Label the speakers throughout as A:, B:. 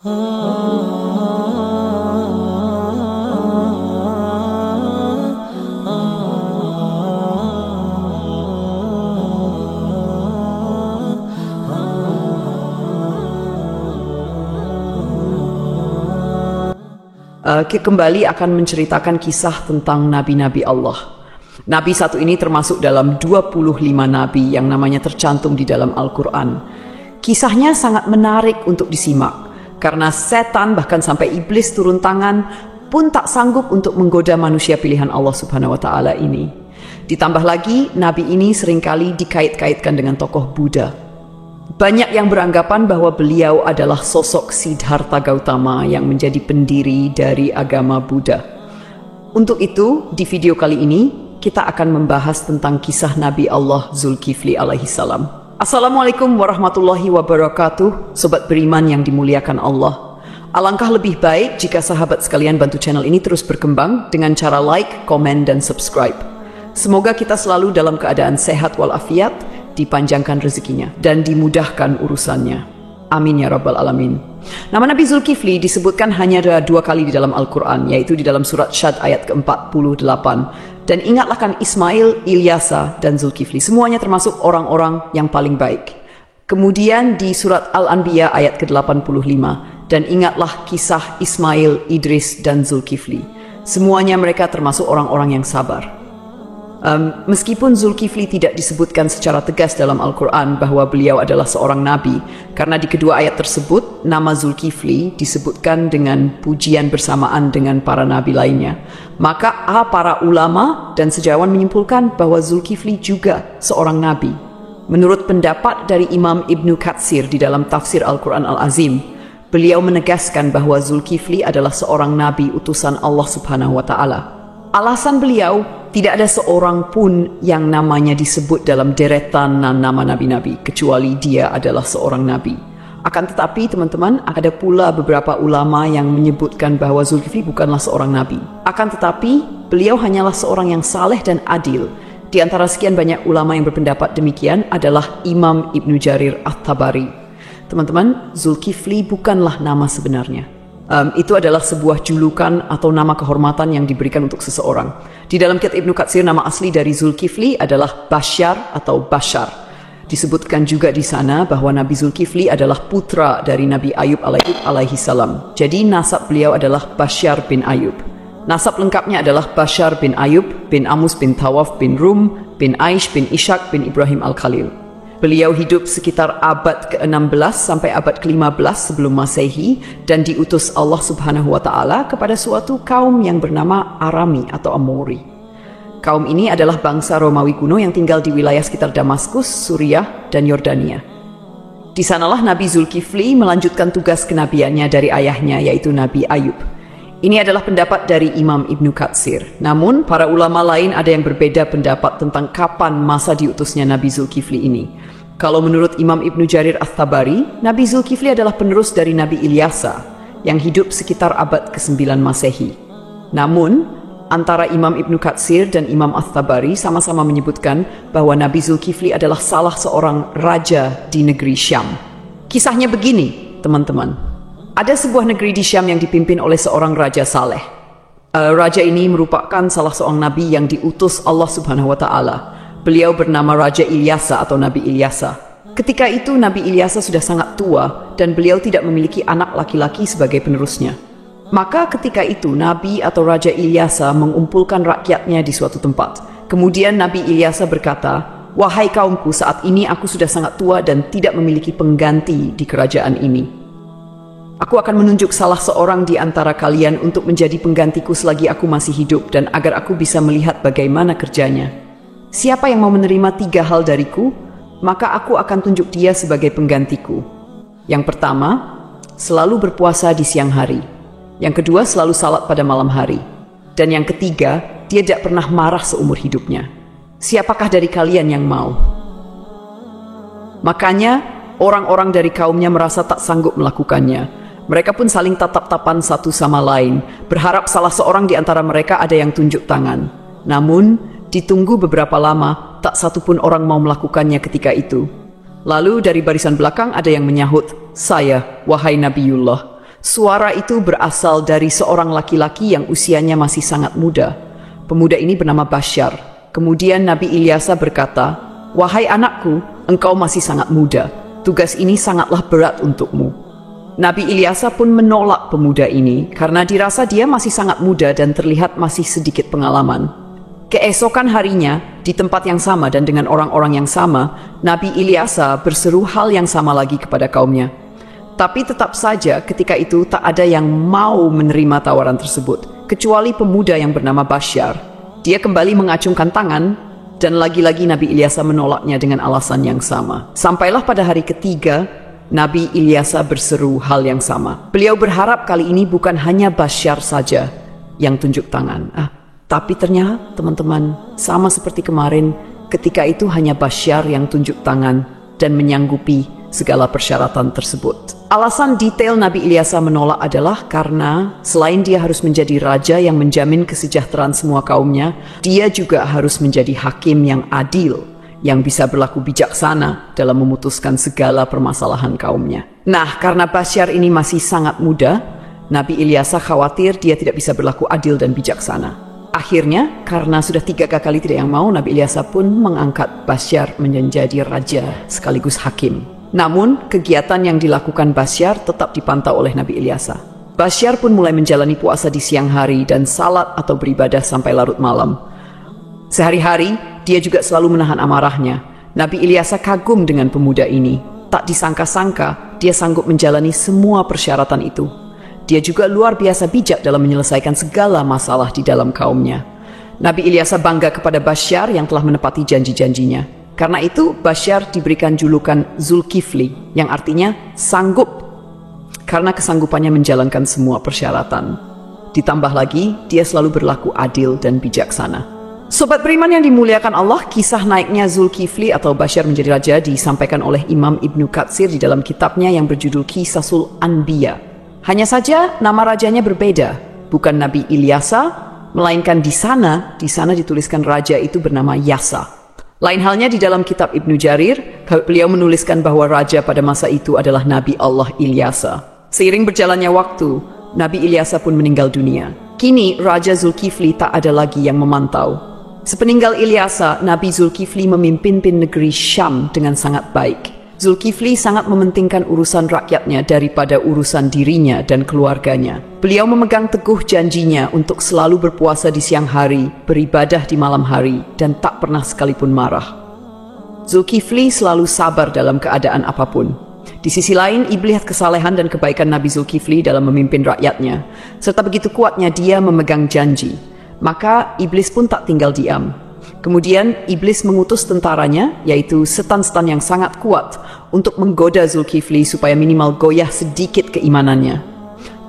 A: Kembali akan menceritakan kisah tentang nabi-nabi Allah. Nabi satu ini termasuk dalam 25 nabi yang namanya tercantum di dalam Al-Quran. Kisahnya sangat menarik untuk disimak, karena setan bahkan sampai iblis turun tangan pun tak sanggup untuk menggoda manusia pilihan Allah Subhanahu wa Ta'ala ini. Ditambah lagi, nabi ini seringkali dikait-kaitkan dengan tokoh Buddha. Banyak yang beranggapan bahwa beliau adalah sosok Siddhartha Gautama yang menjadi pendiri dari agama Buddha. Untuk itu, di video kali ini, kita akan membahas tentang kisah Nabi Allah Zulkifli alaihissalam. Assalamualaikum warahmatullahi wabarakatuh, sobat beriman yang dimuliakan Allah. Alangkah lebih baik jika sahabat sekalian bantu channel ini terus berkembang dengan cara like, komen, dan subscribe. Semoga kita selalu dalam keadaan sehat walafiat, dipanjangkan rezekinya, dan dimudahkan urusannya. Amin ya rabbal alamin. Nama Nabi Zulkifli disebutkan hanya 2 kali di dalam Al-Quran, yaitu di dalam surat Syad ayat ke-48. Dan ingatlah kan Ismail, Ilyasa, dan Zulkifli. Semuanya termasuk orang-orang yang paling baik. Kemudian di surat Al-Anbiya ayat ke-85. Dan ingatlah kisah Ismail, Idris, dan Zulkifli. Semuanya mereka termasuk orang-orang yang sabar. Meskipun Zulkifli tidak disebutkan secara tegas dalam Al-Quran bahwa beliau adalah seorang nabi, karena di kedua ayat tersebut nama Zulkifli disebutkan dengan pujian bersamaan dengan para nabi lainnya, maka para ulama dan sejarawan menyimpulkan bahwa Zulkifli juga seorang nabi. Menurut pendapat dari Imam Ibnu Katsir di dalam tafsir Al-Quran Al-Azim, beliau menegaskan bahwa Zulkifli adalah seorang nabi utusan Allah Subhanahu wa Ta'ala. Alasan beliau, tidak ada seorang pun yang namanya disebut dalam deretan nama nabi-nabi, kecuali dia adalah seorang nabi. Akan tetapi teman-teman, ada pula beberapa ulama yang menyebutkan bahwa Zulkifli bukanlah seorang nabi. Akan tetapi, beliau hanyalah seorang yang saleh dan adil. Di antara sekian banyak ulama yang berpendapat demikian adalah Imam Ibnu Jarir At-Tabari. Teman-teman, Zulkifli bukanlah nama sebenarnya. Itu adalah sebuah julukan atau nama kehormatan yang diberikan untuk seseorang. Di dalam kitab Ibnu Katsir, nama asli dari Zulkifli adalah Bashar atau Bashar. Disebutkan juga di sana bahwa Nabi Zulkifli adalah putra dari Nabi Ayub alaihissalam. Jadi nasab beliau adalah Bashar bin Ayub. Nasab lengkapnya adalah Bashar bin Ayub bin Amus bin Tawaf bin Rum bin Aish bin Ishaq bin Ibrahim al-Khalil. Beliau hidup sekitar abad ke-16 sampai abad ke-15 sebelum Masehi dan diutus Allah Subhanahu wa Ta'ala kepada suatu kaum yang bernama Arami atau Amori. Kaum ini adalah bangsa Romawi kuno yang tinggal di wilayah sekitar Damaskus, Suriah, dan Yordania. Di sanalah Nabi Zulkifli melanjutkan tugas kenabiannya dari ayahnya, yaitu Nabi Ayub. Ini adalah pendapat dari Imam Ibnu Katsir. Namun, para ulama lain ada yang berbeda pendapat tentang kapan masa diutusnya Nabi Zulkifli ini. Kalau menurut Imam Ibnu Jarir At-Tabari, Nabi Zulkifli adalah penerus dari Nabi Ilyasa yang hidup sekitar abad ke-9 Masehi. Namun, antara Imam Ibnu Katsir dan Imam At-Tabari sama-sama menyebutkan bahwa Nabi Zulkifli adalah salah seorang raja di negeri Syam. Kisahnya begini, teman-teman. Ada sebuah negeri di Syam yang dipimpin oleh seorang raja saleh. Raja ini merupakan salah seorang nabi yang diutus Allah Subhanahu wa Ta'ala. Beliau bernama Raja Ilyasa atau Nabi Ilyasa. Ketika itu Nabi Ilyasa sudah sangat tua dan beliau tidak memiliki anak laki-laki sebagai penerusnya. Maka ketika itu Nabi atau Raja Ilyasa mengumpulkan rakyatnya di suatu tempat. Kemudian Nabi Ilyasa berkata, "Wahai kaumku, saat ini aku sudah sangat tua dan tidak memiliki pengganti di kerajaan ini. Aku akan menunjuk salah seorang di antara kalian untuk menjadi penggantiku selagi aku masih hidup dan agar aku bisa melihat bagaimana kerjanya. Siapa yang mau menerima 3 hal dariku, maka aku akan tunjuk dia sebagai penggantiku. Yang pertama, selalu berpuasa di siang hari. Yang kedua, selalu salat pada malam hari. Dan yang ketiga, dia tidak pernah marah seumur hidupnya. Siapakah dari kalian yang mau?" Makanya, orang-orang dari kaumnya merasa tak sanggup melakukannya. Mereka pun saling tatap-tapan satu sama lain, berharap salah seorang di antara mereka ada yang tunjuk tangan. Namun, ditunggu beberapa lama, tak satu pun orang mau melakukannya ketika itu. Lalu dari barisan belakang ada yang menyahut, "Saya, wahai Nabiullah." Suara itu berasal dari seorang laki-laki yang usianya masih sangat muda. Pemuda ini bernama Basyar. Kemudian Nabi Ilyasa berkata, "Wahai anakku, engkau masih sangat muda. Tugas ini sangatlah berat untukmu." Nabi Ilyasa pun menolak pemuda ini karena dirasa dia masih sangat muda dan terlihat masih sedikit pengalaman. Keesokan harinya, di tempat yang sama dan dengan orang-orang yang sama, Nabi Ilyasa berseru hal yang sama lagi kepada kaumnya. Tapi tetap saja ketika itu tak ada yang mau menerima tawaran tersebut, kecuali pemuda yang bernama Basyar. Dia kembali mengacungkan tangan, dan lagi-lagi Nabi Ilyasa menolaknya dengan alasan yang sama. Sampailah pada hari ketiga, Nabi Ilyasa berseru hal yang sama. Beliau berharap kali ini bukan hanya Basyar saja yang tunjuk tangan. Tapi ternyata teman-teman, sama seperti kemarin, ketika itu hanya Basyar yang tunjuk tangan dan menyanggupi segala persyaratan tersebut. Alasan detail Nabi Ilyasa menolak adalah karena selain dia harus menjadi raja yang menjamin kesejahteraan semua kaumnya, dia juga harus menjadi hakim yang adil, yang bisa berlaku bijaksana dalam memutuskan segala permasalahan kaumnya. Nah, karena Basyar ini masih sangat muda, Nabi Ilyasa khawatir dia tidak bisa berlaku adil dan bijaksana. Akhirnya, karena sudah 3 kali tidak yang mau, Nabi Ilyasa pun mengangkat Basyar menjadi raja sekaligus hakim. Namun, kegiatan yang dilakukan Basyar tetap dipantau oleh Nabi Ilyasa. Basyar pun mulai menjalani puasa di siang hari dan salat atau beribadah sampai larut malam. Sehari-hari, dia juga selalu menahan amarahnya. Nabi Ilyasa kagum dengan pemuda ini. Tak disangka-sangka, dia sanggup menjalani semua persyaratan itu. Dia juga luar biasa bijak dalam menyelesaikan segala masalah di dalam kaumnya. Nabi Ilyasa bangga kepada Basyar yang telah menepati janji-janjinya. Karena itu, Basyar diberikan julukan Zulkifli, yang artinya sanggup, karena kesanggupannya menjalankan semua persyaratan. Ditambah lagi, dia selalu berlaku adil dan bijaksana. Sobat beriman yang dimuliakan Allah, kisah naiknya Zulkifli atau Basyar menjadi raja disampaikan oleh Imam Ibnu Katsir di dalam kitabnya yang berjudul Qisasul Anbiya. Hanya saja nama rajanya berbeda, bukan Nabi Ilyasa, melainkan di sana dituliskan raja itu bernama Yasa. Lain halnya di dalam kitab Ibnu Jarir, beliau menuliskan bahwa raja pada masa itu adalah Nabi Allah Ilyasa. Seiring berjalannya waktu, Nabi Ilyasa pun meninggal dunia. Kini Raja Zulkifli tak ada lagi yang memantau. Sepeninggal Ilyasa, Nabi Zulkifli memimpin negeri Syam dengan sangat baik. Zulkifli sangat mementingkan urusan rakyatnya daripada urusan dirinya dan keluarganya. Beliau memegang teguh janjinya untuk selalu berpuasa di siang hari, beribadah di malam hari, dan tak pernah sekalipun marah. Zulkifli selalu sabar dalam keadaan apapun. Di sisi lain, iblis kesalehan dan kebaikan Nabi Zulkifli dalam memimpin rakyatnya, serta begitu kuatnya dia memegang janji. Maka iblis pun tak tinggal diam. Kemudian iblis mengutus tentaranya, yaitu setan-setan yang sangat kuat, untuk menggoda Zulkifli supaya minimal goyah sedikit keimanannya.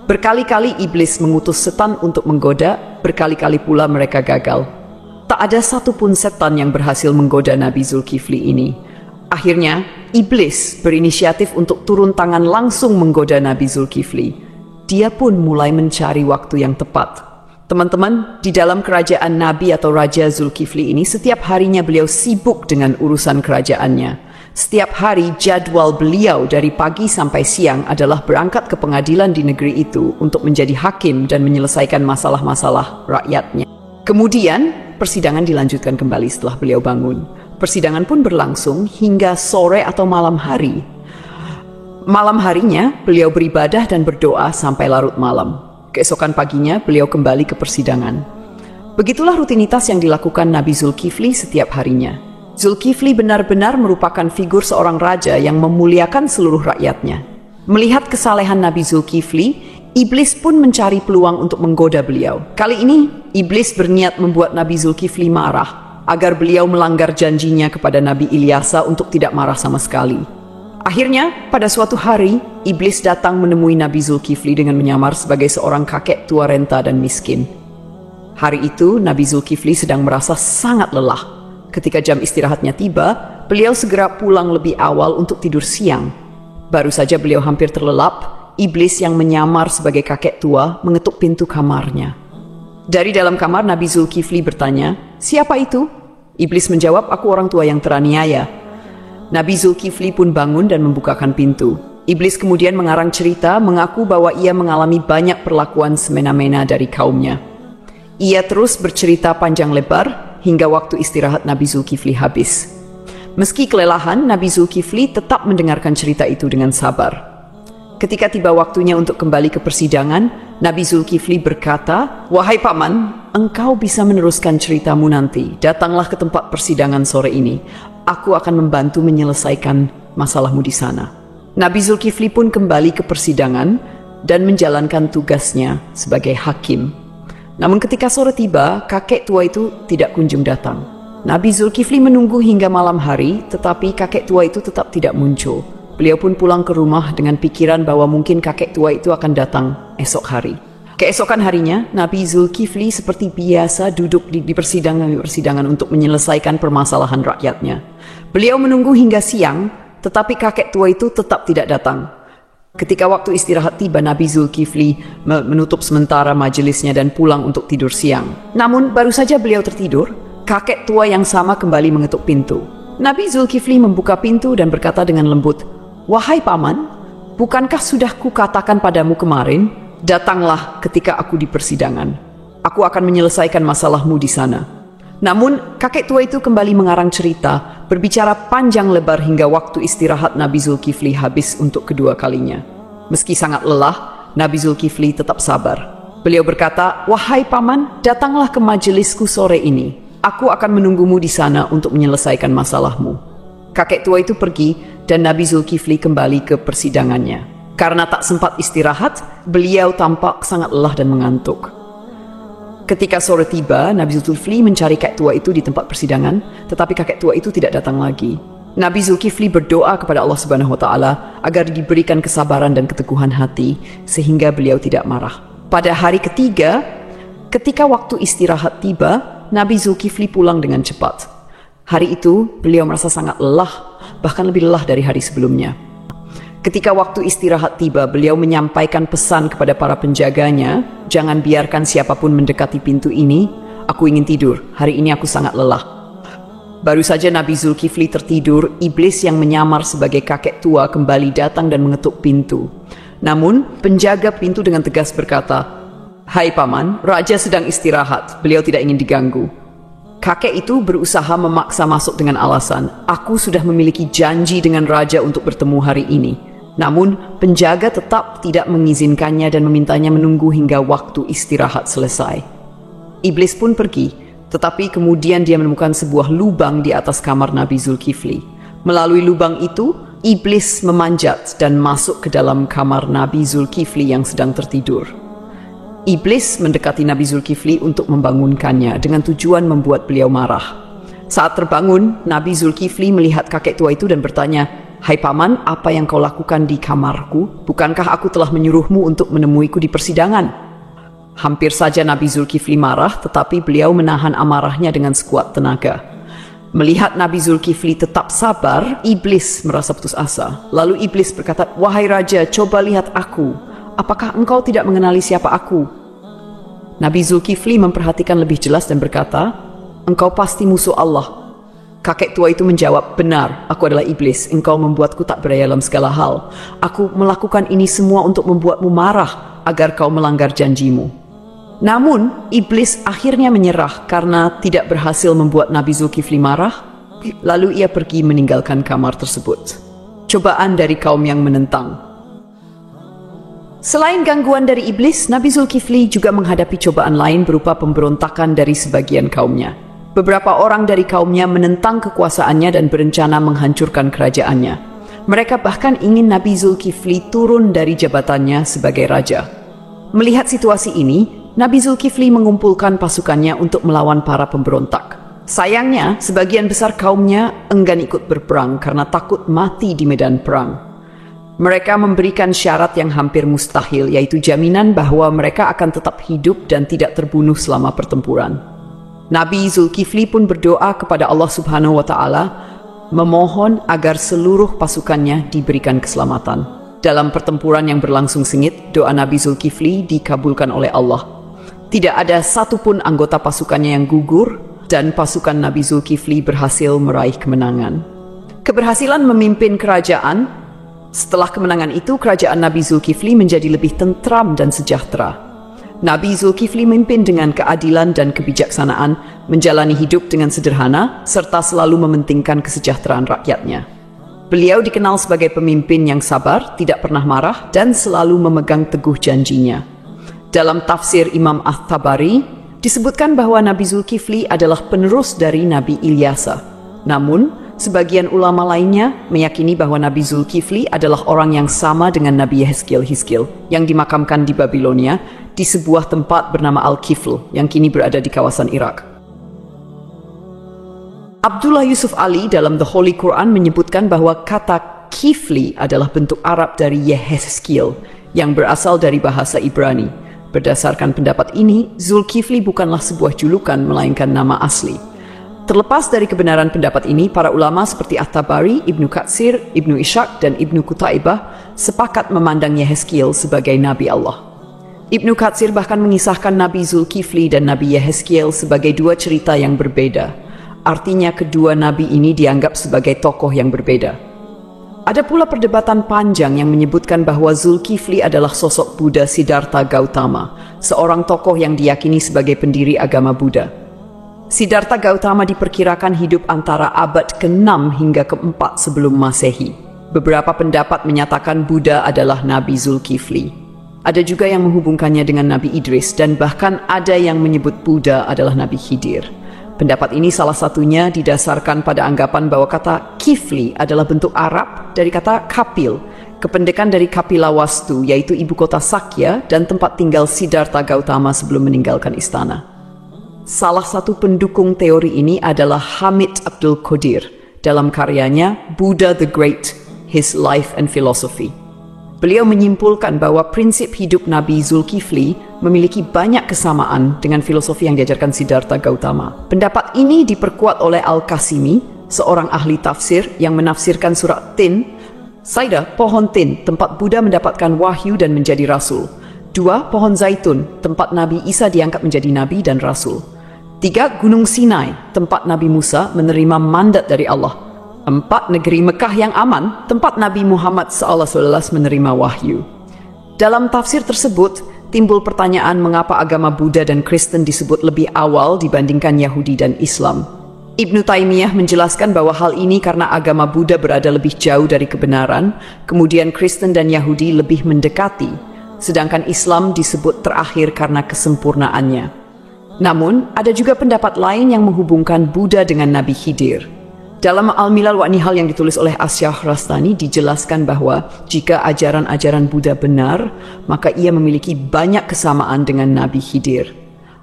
A: Berkali-kali iblis mengutus setan untuk menggoda, berkali-kali pula mereka gagal. Tak ada satupun setan yang berhasil menggoda Nabi Zulkifli ini. Akhirnya, iblis berinisiatif untuk turun tangan langsung menggoda Nabi Zulkifli. Dia pun mulai mencari waktu yang tepat. Teman-teman, di dalam kerajaan Nabi atau Raja Zulkifli ini, setiap harinya beliau sibuk dengan urusan kerajaannya. Setiap hari jadwal beliau dari pagi sampai siang adalah berangkat ke pengadilan di negeri itu untuk menjadi hakim dan menyelesaikan masalah-masalah rakyatnya. Kemudian, persidangan dilanjutkan kembali setelah beliau bangun. Persidangan pun berlangsung hingga sore atau malam hari. Malam harinya, beliau beribadah dan berdoa sampai larut malam. Keesokan paginya, beliau kembali ke persidangan. Begitulah rutinitas yang dilakukan Nabi Zulkifli setiap harinya. Zulkifli benar-benar merupakan figur seorang raja yang memuliakan seluruh rakyatnya. Melihat kesalehan Nabi Zulkifli, iblis pun mencari peluang untuk menggoda beliau. Kali ini, iblis berniat membuat Nabi Zulkifli marah, agar beliau melanggar janjinya kepada Nabi Ilyasa untuk tidak marah sama sekali. Akhirnya, pada suatu hari, iblis datang menemui Nabi Zulkifli dengan menyamar sebagai seorang kakek tua renta dan miskin. Hari itu, Nabi Zulkifli sedang merasa sangat lelah. Ketika jam istirahatnya tiba, beliau segera pulang lebih awal untuk tidur siang. Baru saja beliau hampir terlelap, iblis yang menyamar sebagai kakek tua mengetuk pintu kamarnya. Dari dalam kamar, Nabi Zulkifli bertanya, "Siapa itu?" Iblis menjawab, "Aku orang tua yang teraniaya." Nabi Zulkifli pun bangun dan membukakan pintu. Iblis kemudian mengarang cerita mengaku bahwa ia mengalami banyak perlakuan semena-mena dari kaumnya. Ia terus bercerita panjang lebar hingga waktu istirahat Nabi Zulkifli habis. Meski kelelahan, Nabi Zulkifli tetap mendengarkan cerita itu dengan sabar. Ketika tiba waktunya untuk kembali ke persidangan, Nabi Zulkifli berkata, "Wahai paman, engkau bisa meneruskan ceritamu nanti. Datanglah ke tempat persidangan sore ini. Aku akan membantu menyelesaikan masalahmu di sana." Nabi Zulkifli pun kembali ke persidangan dan menjalankan tugasnya sebagai hakim. Namun ketika sore tiba, kakek tua itu tidak kunjung datang. Nabi Zulkifli menunggu hingga malam hari, tetapi kakek tua itu tetap tidak muncul. Beliau pun pulang ke rumah dengan pikiran bahwa mungkin kakek tua itu akan datang esok hari. Keesokan harinya, Nabi Zulkifli seperti biasa duduk di persidangan untuk menyelesaikan permasalahan rakyatnya. Beliau menunggu hingga siang, tetapi kakek tua itu tetap tidak datang. Ketika waktu istirahat tiba, Nabi Zulkifli menutup sementara majelisnya dan pulang untuk tidur siang. Namun baru saja beliau tertidur, kakek tua yang sama kembali mengetuk pintu. Nabi Zulkifli membuka pintu dan berkata dengan lembut, "Wahai paman, bukankah sudah kukatakan padamu kemarin, datanglah ketika aku di persidangan. Aku akan menyelesaikan masalahmu di sana." Namun kakek tua itu kembali mengarang cerita, berbicara panjang lebar hingga waktu istirahat Nabi Zulkifli habis untuk kedua kalinya. Meski sangat lelah, Nabi Zulkifli tetap sabar. Beliau berkata, "Wahai paman, datanglah ke majelisku sore ini. Aku akan menunggumu di sana untuk menyelesaikan masalahmu." Kakek tua itu pergi dan Nabi Zulkifli kembali ke persidangannya. Karena tak sempat istirahat, beliau tampak sangat lelah dan mengantuk. Ketika sore tiba, Nabi Zulkifli mencari kakek tua itu di tempat persidangan, tetapi kakek tua itu tidak datang lagi. Nabi Zulkifli berdoa kepada Allah Subhanahu wa Ta'ala agar diberikan kesabaran dan keteguhan hati sehingga beliau tidak marah. Pada hari ketiga, ketika waktu istirahat tiba, Nabi Zulkifli pulang dengan cepat. Hari itu, beliau merasa sangat lelah, bahkan lebih lelah dari hari sebelumnya. Ketika waktu istirahat tiba, beliau menyampaikan pesan kepada para penjaganya, "Jangan biarkan siapapun mendekati pintu ini. Aku ingin tidur. Hari ini aku sangat lelah." Baru saja Nabi Zulkifli tertidur, iblis yang menyamar sebagai kakek tua kembali datang dan mengetuk pintu. Namun, penjaga pintu dengan tegas berkata, "Hai paman, raja sedang istirahat. Beliau tidak ingin diganggu." Kakek itu berusaha memaksa masuk dengan alasan, "Aku sudah memiliki janji dengan raja untuk bertemu hari ini." Namun, penjaga tetap tidak mengizinkannya dan memintanya menunggu hingga waktu istirahat selesai. Iblis pun pergi, tetapi kemudian dia menemukan sebuah lubang di atas kamar Nabi Zulkifli. Melalui lubang itu, iblis memanjat dan masuk ke dalam kamar Nabi Zulkifli yang sedang tertidur. Iblis mendekati Nabi Zulkifli untuk membangunkannya dengan tujuan membuat beliau marah. Saat terbangun, Nabi Zulkifli melihat kakek tua itu dan bertanya, "Hai paman, apa yang kau lakukan di kamarku? Bukankah aku telah menyuruhmu untuk menemuiku di persidangan?" Hampir saja Nabi Zulkifli marah, tetapi beliau menahan amarahnya dengan sekuat tenaga. Melihat Nabi Zulkifli tetap sabar, iblis merasa putus asa. Lalu iblis berkata, "Wahai raja, coba lihat aku. Apakah engkau tidak mengenali siapa aku?" Nabi Zulkifli memperhatikan lebih jelas dan berkata, "Engkau pasti musuh Allah." Kakek tua itu menjawab, "Benar, aku adalah iblis. Engkau membuatku tak berdaya dalam segala hal. Aku melakukan ini semua untuk membuatmu marah agar kau melanggar janjimu." Namun, iblis akhirnya menyerah karena tidak berhasil membuat Nabi Zulkifli marah. Lalu ia pergi meninggalkan kamar tersebut. Cobaan dari kaum yang menentang. Selain gangguan dari iblis, Nabi Zulkifli juga menghadapi cobaan lain berupa pemberontakan dari sebagian kaumnya. Beberapa orang dari kaumnya menentang kekuasaannya dan berencana menghancurkan kerajaannya. Mereka bahkan ingin Nabi Zulkifli turun dari jabatannya sebagai raja. Melihat situasi ini, Nabi Zulkifli mengumpulkan pasukannya untuk melawan para pemberontak. Sayangnya, sebagian besar kaumnya enggan ikut berperang karena takut mati di medan perang. Mereka memberikan syarat yang hampir mustahil, yaitu jaminan bahwa mereka akan tetap hidup dan tidak terbunuh selama pertempuran. Nabi Zulkifli pun berdoa kepada Allah Subhanahu wa Ta'ala, memohon agar seluruh pasukannya diberikan keselamatan. Dalam pertempuran yang berlangsung sengit, doa Nabi Zulkifli dikabulkan oleh Allah. Tidak ada satupun anggota pasukannya yang gugur, dan pasukan Nabi Zulkifli berhasil meraih kemenangan. Keberhasilan memimpin kerajaan Setelah kemenangan itu, kerajaan Nabi Zulkifli menjadi lebih tentram dan sejahtera. Nabi Zulkifli memimpin dengan keadilan dan kebijaksanaan, menjalani hidup dengan sederhana, serta selalu mementingkan kesejahteraan rakyatnya. Beliau dikenal sebagai pemimpin yang sabar, tidak pernah marah, dan selalu memegang teguh janjinya. Dalam tafsir Imam At-Tabari, disebutkan bahwa Nabi Zulkifli adalah penerus dari Nabi Ilyasa. Namun, sebagian ulama lainnya meyakini bahwa Nabi Zulkifli adalah orang yang sama dengan Nabi Yehezkiel yang dimakamkan di Babilonia di sebuah tempat bernama Al-Kifl yang kini berada di kawasan Irak. Abdullah Yusuf Ali dalam The Holy Quran menyebutkan bahwa kata Kifli adalah bentuk Arab dari Yehezkiel yang berasal dari bahasa Ibrani. Berdasarkan pendapat ini, Zulkifli bukanlah sebuah julukan melainkan nama asli. Terlepas dari kebenaran pendapat ini, para ulama seperti At-Tabari, Ibnu Katsir, Ibnu Ishaq, dan Ibnu Qutaibah sepakat memandang Yehezkiel sebagai Nabi Allah. Ibnu Katsir bahkan mengisahkan Nabi Zulkifli dan Nabi Yehezkiel sebagai dua cerita yang berbeda. Artinya kedua nabi ini dianggap sebagai tokoh yang berbeda. Ada pula perdebatan panjang yang menyebutkan bahwa Zulkifli adalah sosok Buddha Siddhartha Gautama, seorang tokoh yang diyakini sebagai pendiri agama Buddha. Siddhartha Gautama diperkirakan hidup antara abad ke-6 hingga ke-4 sebelum Masehi. Beberapa pendapat menyatakan Buddha adalah Nabi Zulkifli. Ada juga yang menghubungkannya dengan Nabi Idris, dan bahkan ada yang menyebut Buddha adalah Nabi Khidir. Pendapat ini salah satunya didasarkan pada anggapan bahwa kata Kifli adalah bentuk Arab dari kata Kapil, kependekan dari Kapilawastu, yaitu ibu kota Sakya dan tempat tinggal Siddhartha Gautama sebelum meninggalkan istana. Salah satu pendukung teori ini adalah Hamid Abdul Qadir dalam karyanya Buddha the Great, His Life and Philosophy. Beliau menyimpulkan bahwa prinsip hidup Nabi Zulkifli memiliki banyak kesamaan dengan filosofi yang diajarkan Siddhartha Gautama. Pendapat ini diperkuat oleh Al-Qasimi, seorang ahli tafsir yang menafsirkan surat Tin. Saida, pohon Tin, tempat Buddha mendapatkan wahyu dan menjadi rasul. 2. Pohon Zaitun, tempat Nabi Isa diangkat menjadi nabi dan rasul. 3. Gunung Sinai, tempat Nabi Musa menerima mandat dari Allah. 4. Negeri Mekah yang aman, tempat Nabi Muhammad SAW menerima wahyu. Dalam tafsir tersebut, timbul pertanyaan mengapa agama Buddha dan Kristen disebut lebih awal dibandingkan Yahudi dan Islam. Ibnu Taimiyah menjelaskan bahwa hal ini karena agama Buddha berada lebih jauh dari kebenaran, kemudian Kristen dan Yahudi lebih mendekati, sedangkan Islam disebut terakhir karena kesempurnaannya. Namun, ada juga pendapat lain yang menghubungkan Buddha dengan Nabi Khidir. Dalam Al-Milal wa Nihal yang ditulis oleh As-Syahrastani dijelaskan bahwa jika ajaran-ajaran Buddha benar, maka ia memiliki banyak kesamaan dengan Nabi Khidir.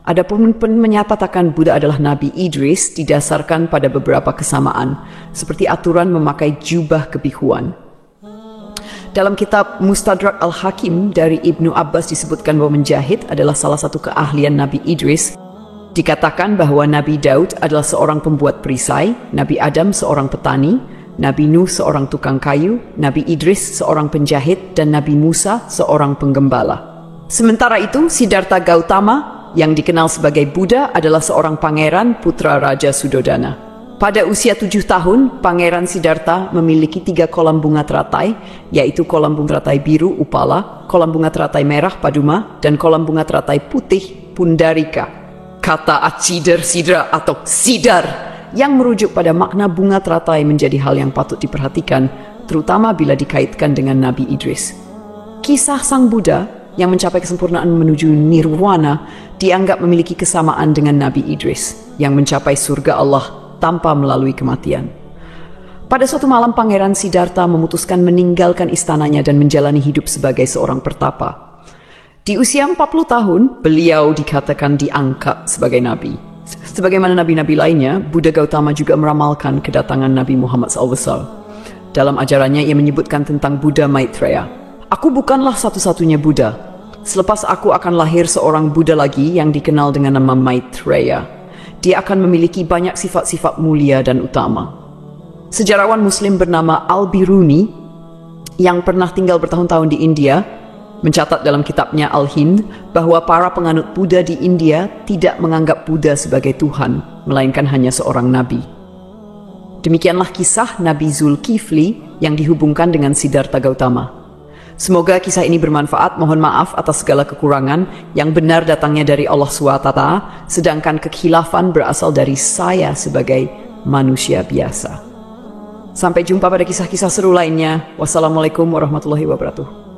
A: Adapun menyatakan Buddha adalah Nabi Idris didasarkan pada beberapa kesamaan, seperti aturan memakai jubah kebihuan. Dalam kitab Mustadrak Al-Hakim dari Ibnu Abbas disebutkan bahwa menjahit adalah salah satu keahlian Nabi Idris. Dikatakan bahwa Nabi Daud adalah seorang pembuat perisai, Nabi Adam seorang petani, Nabi Nuh seorang tukang kayu, Nabi Idris seorang penjahit, dan Nabi Musa seorang penggembala. Sementara itu, Siddhartha Gautama yang dikenal sebagai Buddha adalah seorang pangeran putra Raja Sudodana. Pada usia 7 tahun, Pangeran Siddhartha memiliki 3 kolam bunga teratai, yaitu kolam bunga teratai biru Upala, kolam bunga teratai merah Paduma, dan kolam bunga teratai putih Pundarika. Kata Acidar Sidra atau Sidar yang merujuk pada makna bunga teratai menjadi hal yang patut diperhatikan, terutama bila dikaitkan dengan Nabi Idris. Kisah Sang Buddha yang mencapai kesempurnaan menuju nirwana dianggap memiliki kesamaan dengan Nabi Idris yang mencapai surga Allah tanpa melalui kematian. Pada suatu malam, Pangeran Siddhartha memutuskan meninggalkan istananya dan menjalani hidup sebagai seorang pertapa. Di usia 40 tahun, beliau dikatakan diangkat sebagai nabi. Sebagaimana nabi-nabi lainnya, Buddha Gautama juga meramalkan kedatangan Nabi Muhammad SAW. Dalam ajarannya, ia menyebutkan tentang Buddha Maitreya. Aku bukanlah satu-satunya Buddha. Selepas aku akan lahir seorang Buddha lagi yang dikenal dengan nama Maitreya. Dia akan memiliki banyak sifat-sifat mulia dan utama. Sejarawan Muslim bernama Al-Biruni yang pernah tinggal bertahun-tahun di India mencatat dalam kitabnya Al-Hind bahwa para penganut Buddha di India tidak menganggap Buddha sebagai Tuhan, melainkan hanya seorang nabi. Demikianlah kisah Nabi Zulkifli yang dihubungkan dengan Siddhartha Gautama. Semoga kisah ini bermanfaat. Mohon maaf atas segala kekurangan. Yang benar datangnya dari Allah SWT, sedangkan kekhilafan berasal dari saya sebagai manusia biasa. Sampai jumpa pada kisah-kisah seru lainnya. Wassalamualaikum warahmatullahi wabarakatuh.